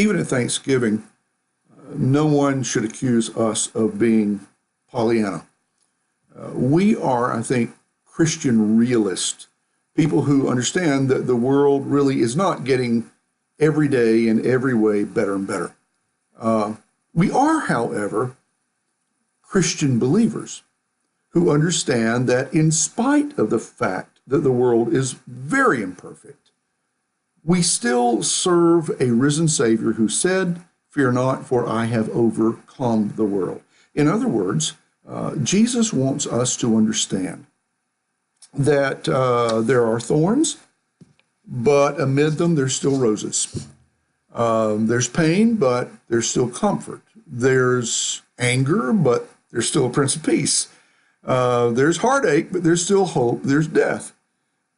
even at Thanksgiving, no one should accuse us of being Pollyanna. We are, I think, Christian realists, people who understand that the world really is not getting every day in every way better and better. We are, however, Christian believers who understand that in spite of the fact that the world is very imperfect, we still serve a risen Savior who said, "Fear not, for I have overcome the world." In other words, Jesus wants us to understand that there are thorns, but amid them there's still roses. There's pain, but there's still comfort. There's anger, but there's still a Prince of Peace. There's heartache, but there's still hope. There's death,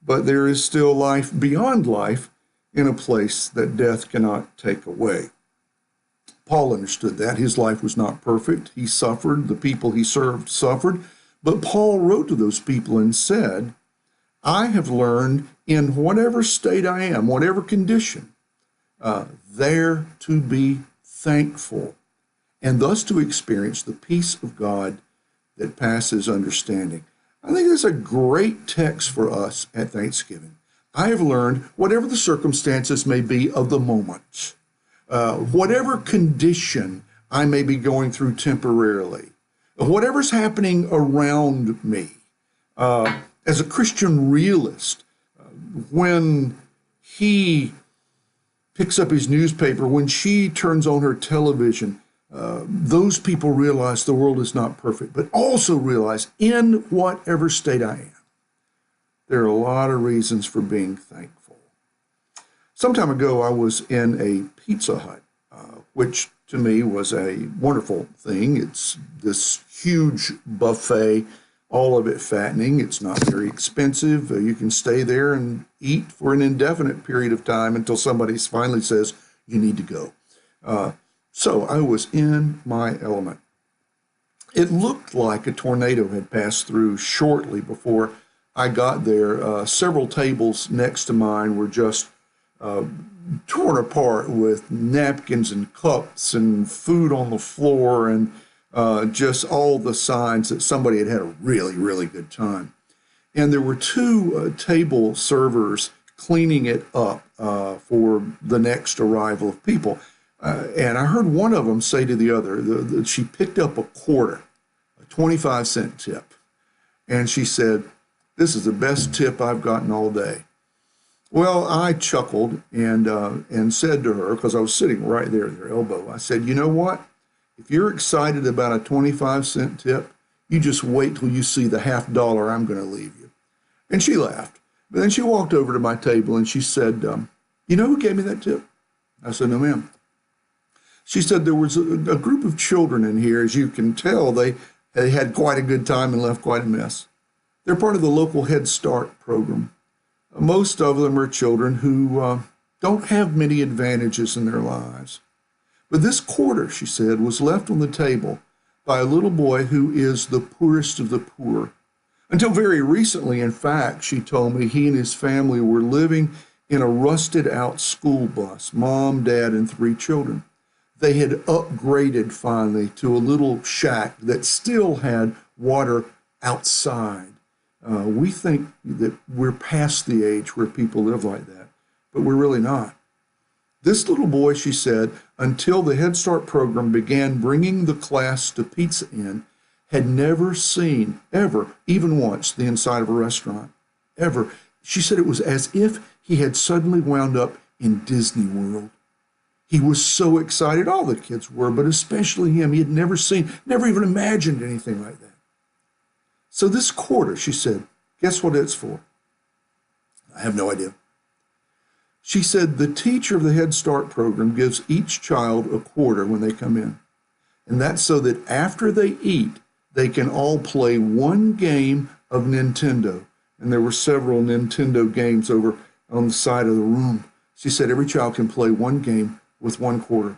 but there is still life beyond life in a place that death cannot take away. Paul understood that. His life was not perfect. He suffered. The people he served suffered. But Paul wrote to those people and said, "I have learned in whatever state I am, whatever condition, there to be thankful, and thus to experience the peace of God that passes understanding." I think that's a great text for us at Thanksgiving. I have learned, whatever the circumstances may be of the moment, whatever condition I may be going through temporarily, whatever's happening around me, as a Christian realist, when he picks up his newspaper, when she turns on her television, those people realize the world is not perfect, but also realize in whatever state I am, there are a lot of reasons for being thankful. Some time ago, I was in a Pizza Hut, which to me was a wonderful thing. It's this huge buffet, all of it fattening. It's not very expensive. You can stay there and eat for an indefinite period of time until somebody finally says, "You need to go." So I was in my element. It looked like a tornado had passed through shortly before I got there. Several tables next to mine were just torn apart with napkins and cups and food on the floor and just all the signs that somebody had had a really, really good time. And there were two table servers cleaning it up for the next arrival of people. And I heard one of them say to the other, she picked up a quarter, a 25-cent tip. And she said, "This is the best tip I've gotten all day." Well, I chuckled and said to her, because I was sitting right there at her elbow, I said, "You know what? If you're excited about a 25-cent tip, you just wait till you see the $50 I'm going to leave you." And she laughed. But then she walked over to my table and she said, "You know who gave me that tip?" I said, "No, ma'am." She said, "There was a group of children in here. As you can tell, they had quite a good time and left quite a mess. They're part of the local Head Start program. Most of them are children who don't have many advantages in their lives. But this quarter," she said, "was left on the table by a little boy who is the poorest of the poor. Until very recently, in fact, she told me, he and his family were living in a rusted out school bus, mom, dad, and 3 children. They had upgraded finally to a little shack that still had water outside. We think that we're past the age where people live like that, but we're really not. This little boy," she said, "until the Head Start program began bringing the class to Pizza Inn, had never seen, ever, even once, the inside of a restaurant. Ever." She said it was as if he had suddenly wound up in Disney World. He was so excited. All the kids were, but especially him. He had never seen, never even imagined anything like that. "So this quarter," she said, "guess what it's for?" I have no idea. She said, "The teacher of the Head Start program gives each child a quarter when they come in. And that's so that after they eat, they can all play one game of Nintendo." And there were several Nintendo games over on the side of the room. She said every child can play one game with 1 quarter.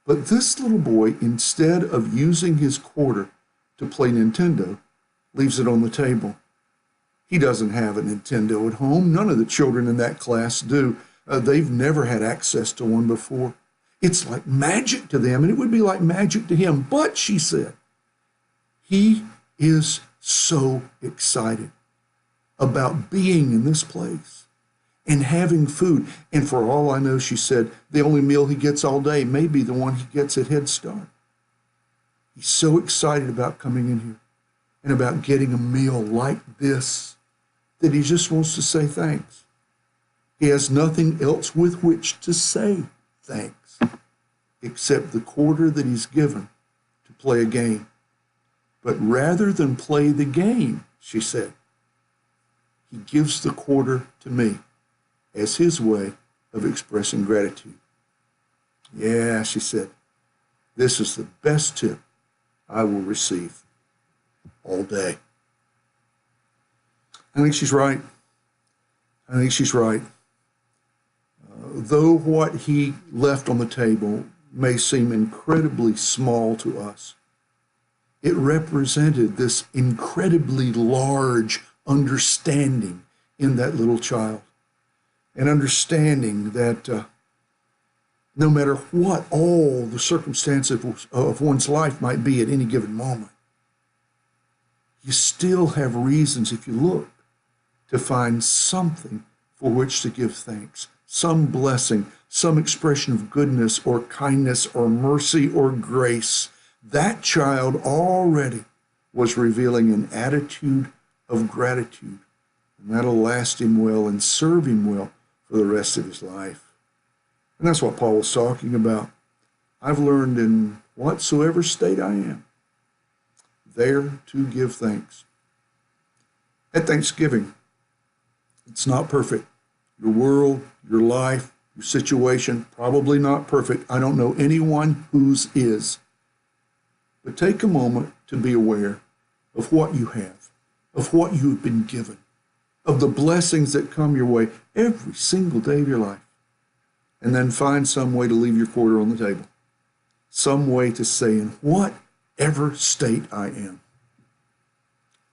But this little boy, instead of using his quarter to play Nintendo, leaves it on the table. He doesn't have a Nintendo at home. None of the children in that class do. They've never had access to one before. It's like magic to them, and it would be like magic to him. But, she said, he is so excited about being in this place and having food. And for all I know, she said, the only meal he gets all day may be the one he gets at Head Start. He's so excited about coming in here and about getting a meal like this that he just wants to say thanks. He has nothing else with which to say thanks except the quarter that he's given to play a game. But rather than play the game, she said, he gives the quarter to me as his way of expressing gratitude. Yeah, she said, this is the best tip I will receive all day. I think she's right. I think she's right. Though what he left on the table may seem incredibly small to us, it represented this incredibly large understanding in that little child. An understanding that no matter what all the circumstances of one's life might be at any given moment, you still have reasons, if you look, to find something for which to give thanks, some blessing, some expression of goodness or kindness or mercy or grace. That child already was revealing an attitude of gratitude, and that'll last him well and serve him well for the rest of his life. And that's what Paul was talking about. I've learned in whatsoever state I am, there to give thanks. At Thanksgiving, it's not perfect. Your world, your life, your situation, probably not perfect. I don't know anyone whose is. But take a moment to be aware of what you have, of what you have been given, of the blessings that come your way every single day of your life. And then find some way to leave your quarter on the table. Some way to say, in whatever state I am,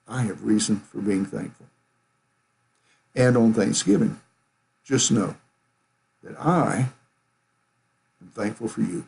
I have reason for being thankful. And on Thanksgiving, just know that I am thankful for you.